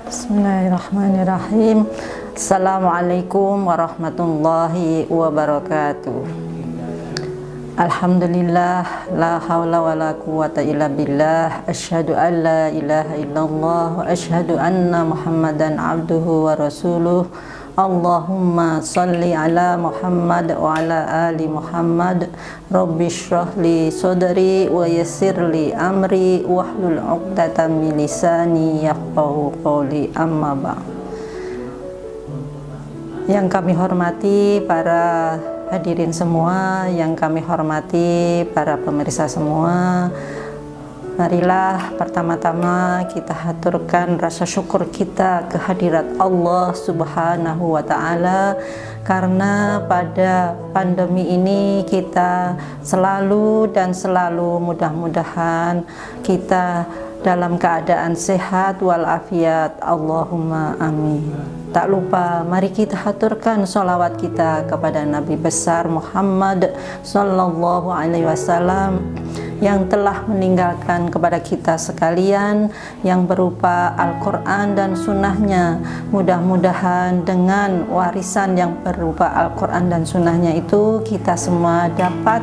Bismillahirrahmanirrahim. Assalamualaikum warahmatullahi wabarakatuh. Alhamdulillah, la haula wa la quwata illa billah. Asyhadu an la ilaha illallah wa asyhadu anna Muhammadan abduhu wa rasuluh. Allahumma salli ala Muhammad wa ala ali Muhammad. Rabbi shrah li sadri wa yassir li amri wahlul 'uqdatam min lisani yafqahu qawli, amma ba'd. Yang kami hormati para hadirin semua, yang kami hormati para pemirsa semua, marilah pertama-tama kita haturkan rasa syukur kita kehadirat Allah Subhanahu wa Ta'ala, karena pada pandemi ini kita selalu mudah-mudahan kita dalam keadaan sehat walafiat. Allahumma amin. Tak lupa mari kita haturkan sholawat kita kepada Nabi besar Muhammad Sallallahu Alaihi Wasallam yang telah meninggalkan kepada kita sekalian yang berupa Al-Quran dan sunnahnya. Mudah-mudahan dengan warisan yang berupa Al-Quran dan sunnahnya itu kita semua dapat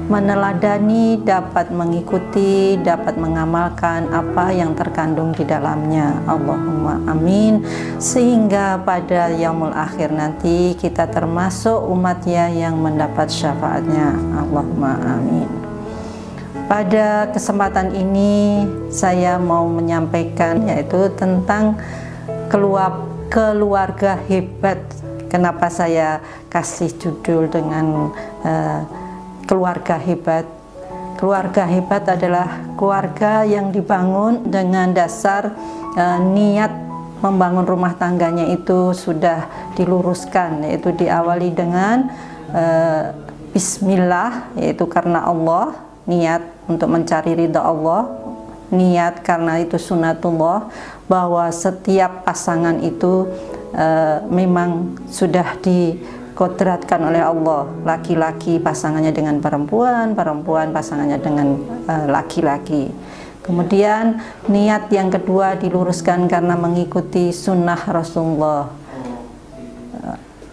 meneladani, dapat mengikuti, dapat mengamalkan apa yang terkandung di dalamnya. Allahumma amin. Sehingga pada yaumul akhir nanti kita termasuk umatnya yang mendapat syafaatnya. Allahumma amin. Pada kesempatan ini saya mau menyampaikan yaitu tentang keluarga hebat. Kenapa saya kasih judul dengan keluarga hebat? Keluarga hebat adalah keluarga yang dibangun dengan dasar niat membangun rumah tangganya itu sudah diluruskan, yaitu diawali dengan bismillah, yaitu karena Allah, niat untuk mencari ridha Allah, niat karena itu sunatullah, bahwa setiap pasangan itu memang sudah dikodratkan oleh Allah, laki-laki pasangannya dengan perempuan, perempuan pasangannya dengan laki-laki. Kemudian niat yang kedua diluruskan karena mengikuti sunnah Rasulullah.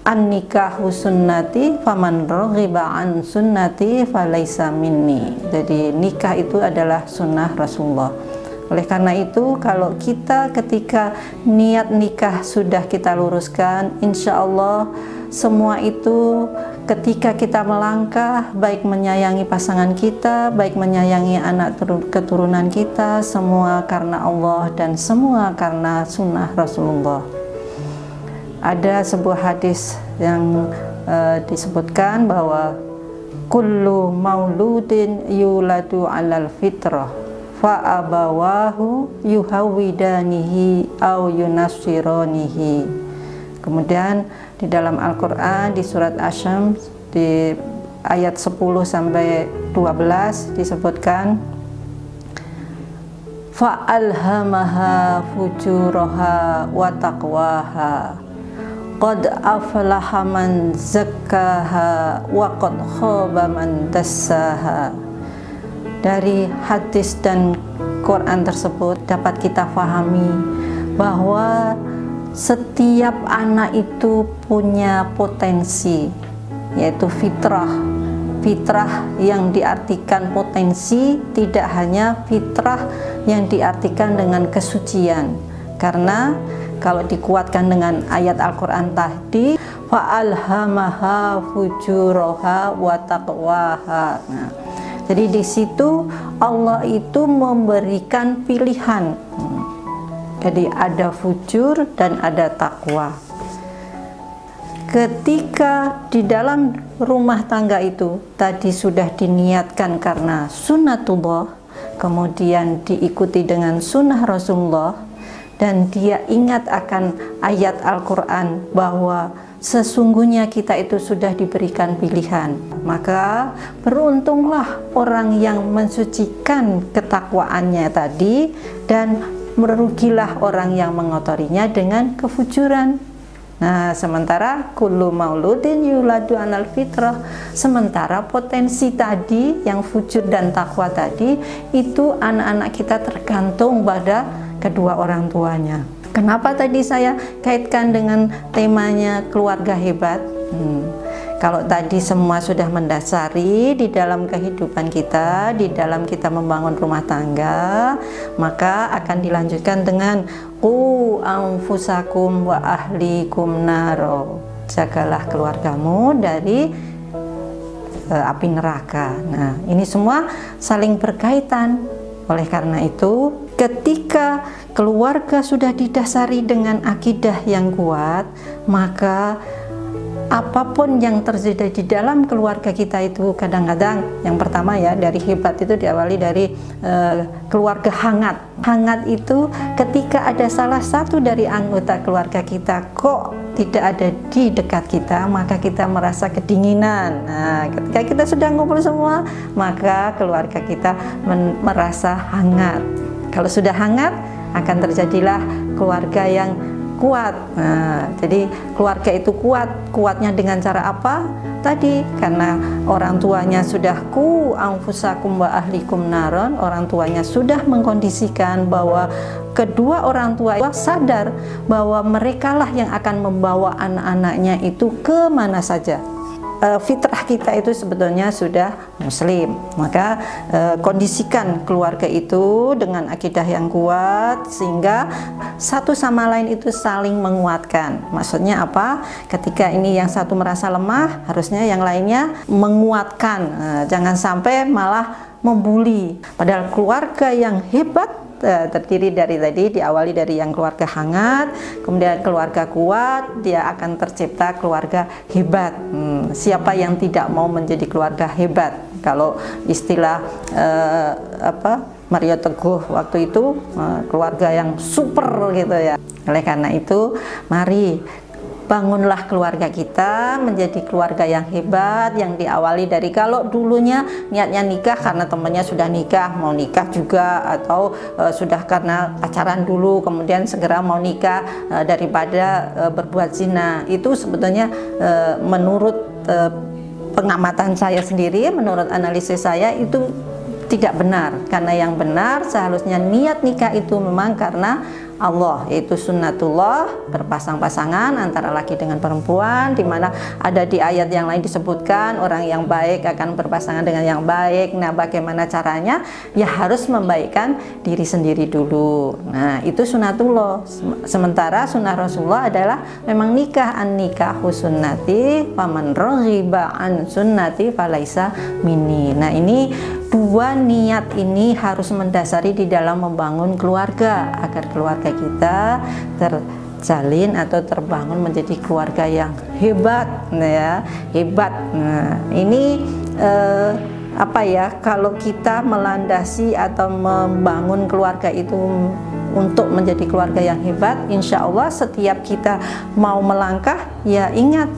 An-nikahu sunnati faman raghiba an sunnati falaisa minni. Jadi nikah itu adalah sunnah Rasulullah. Oleh karena itu, kalau kita ketika niat nikah sudah kita luruskan, insya Allah semua itu ketika kita melangkah, baik menyayangi pasangan kita, baik menyayangi anak keturunan kita, semua karena Allah dan semua karena sunnah Rasulullah. Ada sebuah hadis yang disebutkan bahwa kullu mauludin yuladu alal fitrah fa abawahu yuhawidanihi au yunassiranihi. Kemudian di dalam Al-Quran di surat Asy-Syams di ayat 10 sampai 12 disebutkan fa alhamaha fujuraha wa taqwaha qad aflaha man zakkaha wa qad khaba man dassaha. Dari hadis dan Quran tersebut dapat kita pahami bahwa setiap anak itu punya potensi, yaitu fitrah. Fitrah yang diartikan potensi tidak hanya fitrah yang diartikan dengan kesucian, karena kalau dikuatkan dengan ayat Al-Quran tadi, fa'alhamaha fujuraha wa taqwaha. Nah, jadi di situ Allah itu memberikan pilihan. Jadi ada fujur dan ada takwa. Ketika di dalam rumah tangga itu tadi sudah diniatkan karena sunnatullah, kemudian diikuti dengan sunnah Rasulullah, dan dia ingat akan ayat Al-Quran bahwa sesungguhnya kita itu sudah diberikan pilihan, maka beruntunglah orang yang mensucikan ketakwaannya tadi, dan merugilah orang yang mengotorinya dengan kefujuran. Nah, sementara kullu mauludin yuladu anal fitrah, sementara potensi tadi yang fujur dan takwa tadi itu anak-anak kita tergantung pada kedua orang tuanya. Kenapa tadi saya kaitkan dengan temanya keluarga hebat? Kalau tadi semua sudah mendasari di dalam kehidupan kita, di dalam kita membangun rumah tangga, maka akan dilanjutkan dengan qu anfusakum wa ahlikum naro. Jagalah keluargamu dari api neraka. Nah, ini semua saling berkaitan. Oleh karena itu, ketika keluarga sudah didasari dengan akidah yang kuat, maka apapun yang terjadi di dalam keluarga kita itu kadang-kadang yang pertama ya, dari hebat itu diawali dari keluarga hangat. Hangat itu ketika ada salah satu dari anggota keluarga kita kok tidak ada di dekat kita, maka kita merasa kedinginan. Nah, ketika kita sudah ngumpul semua, maka keluarga kita merasa hangat. Kalau sudah hangat, akan terjadilah keluarga yang kuat. Nah, jadi keluarga itu kuatnya dengan cara apa? Tadi karena orang tuanya sudah ku anfusakum wa ahlikum naron, orang tuanya sudah mengkondisikan bahwa kedua orang tua sadar bahwa merekalah yang akan membawa anak-anaknya itu kemana saja. Fitrah kita itu sebetulnya sudah muslim, maka kondisikan keluarga itu dengan akidah yang kuat sehingga satu sama lain itu saling menguatkan. Maksudnya apa? Ketika ini yang satu merasa lemah, harusnya yang lainnya menguatkan. Jangan sampai malah membuli. Padahal keluarga yang hebat terdiri dari tadi, diawali dari yang keluarga hangat, kemudian keluarga kuat, dia akan tercipta keluarga hebat. Siapa yang tidak mau menjadi keluarga hebat? Kalau istilah Mario Teguh waktu itu, keluarga yang super gitu ya. Oleh karena itu, mari bangunlah keluarga kita menjadi keluarga yang hebat, yang diawali dari, kalau dulunya niatnya nikah karena temannya sudah nikah, mau nikah juga, atau sudah karena pacaran dulu kemudian segera mau nikah daripada berbuat zina. Itu sebetulnya menurut pengamatan saya sendiri, menurut analisis saya itu tidak benar. Karena yang benar seharusnya niat nikah itu memang karena Allah, yaitu sunnatullah, berpasang-pasangan antara laki dengan perempuan, di mana ada di ayat yang lain disebutkan orang yang baik akan berpasangan dengan yang baik. Nah, bagaimana caranya? Ya harus membaikkan diri sendiri dulu. Nah, itu sunnatullah. Sementara sunnah Rasulullah adalah memang nikah, an nikahu sunnati faman raghiba an sunnati falaisa minni. Nah, ini dua niat ini harus mendasari di dalam membangun keluarga, agar keluarga kita terjalin atau terbangun menjadi keluarga yang hebat, ya, hebat. Nah, ini kalau kita melandasi atau membangun keluarga itu untuk menjadi keluarga yang hebat, insya Allah setiap kita mau melangkah, ya ingat,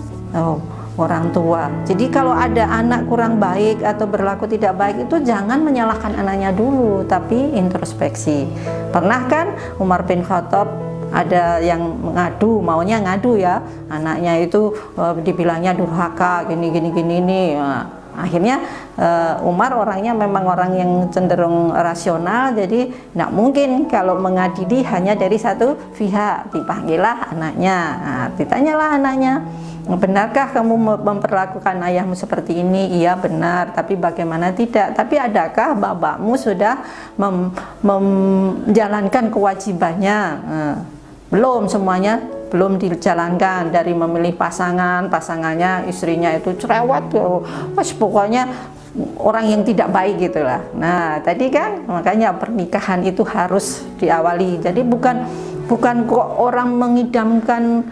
orang tua. Jadi kalau ada anak kurang baik atau berlaku tidak baik, itu jangan menyalahkan anaknya dulu, tapi introspeksi. Pernah kan Umar bin Khattab ada yang ngadu, maunya ngadu ya, anaknya itu dibilangnya durhaka, gini nih. Nah, akhirnya Umar orangnya memang orang yang cenderung rasional, jadi tidak mungkin kalau mengadili hanya dari satu pihak. Dipanggillah anaknya, nah, ditanyalah anaknya, benarkah kamu memperlakukan ayahmu seperti ini? Iya benar, tapi bagaimana tidak? Tapi adakah bapakmu sudah menjalankan kewajibannya? Belum, semuanya belum dijalankan, dari memilih pasangannya istrinya itu cerewet, pokoknya orang yang tidak baik gitulah. Nah, tadi kan makanya pernikahan itu harus diawali. Jadi bukan kok orang mengidamkan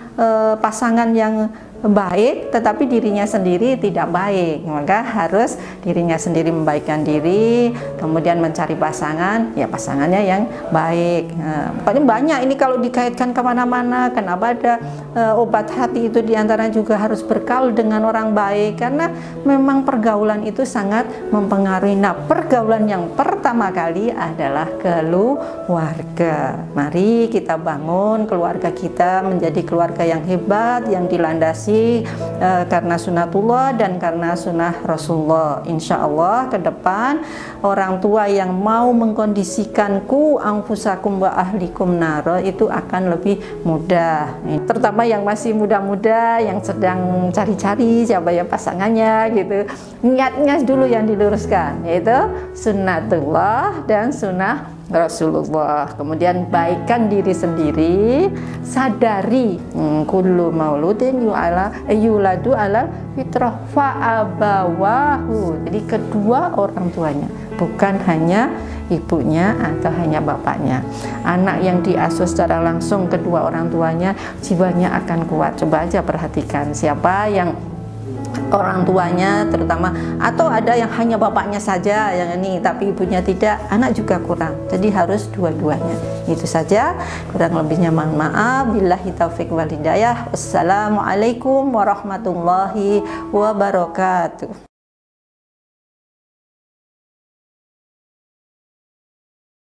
pasangan yang baik tetapi dirinya sendiri tidak baik, maka harus dirinya sendiri membaikkan diri, kemudian mencari pasangan, ya pasangannya yang baik. Pokoknya banyak ini kalau dikaitkan kemana-mana. Kenapa ada obat hati itu diantara juga harus bergaul dengan orang baik, karena memang pergaulan itu sangat mempengaruhi. Nah, pergaulan yang pertama kali adalah keluarga. Mari kita bangun keluarga kita menjadi keluarga yang hebat, yang dilandasi kasih karena sunatullah dan karena sunnah Rasulullah. Insya Allah ke depan orang tua yang mau mengkondisikanku anfusakum wa ahlikum naro itu akan lebih mudah, terutama yang masih muda-muda yang sedang cari-cari siapa ya pasangannya gitu. Niatnya dulu yang diluruskan, yaitu sunnatullah dan sunnah Rasulullah. Kemudian baikkan diri sendiri, sadari kullu mauludin yuladu ala fitrah fa'abawahu. Jadi kedua orang tuanya, bukan hanya ibunya atau hanya bapaknya. Anak yang diasuh secara langsung kedua orang tuanya, jiwanya akan kuat. Coba aja perhatikan siapa yang orang tuanya terutama, atau ada yang hanya bapaknya saja yang ini tapi ibunya tidak, anak juga kurang. Jadi harus dua-duanya. Itu saja, kurang lebihnya mohon maaf. Billahi taufik wal hidayah. Wassalamualaikum warahmatullahi wabarakatuh.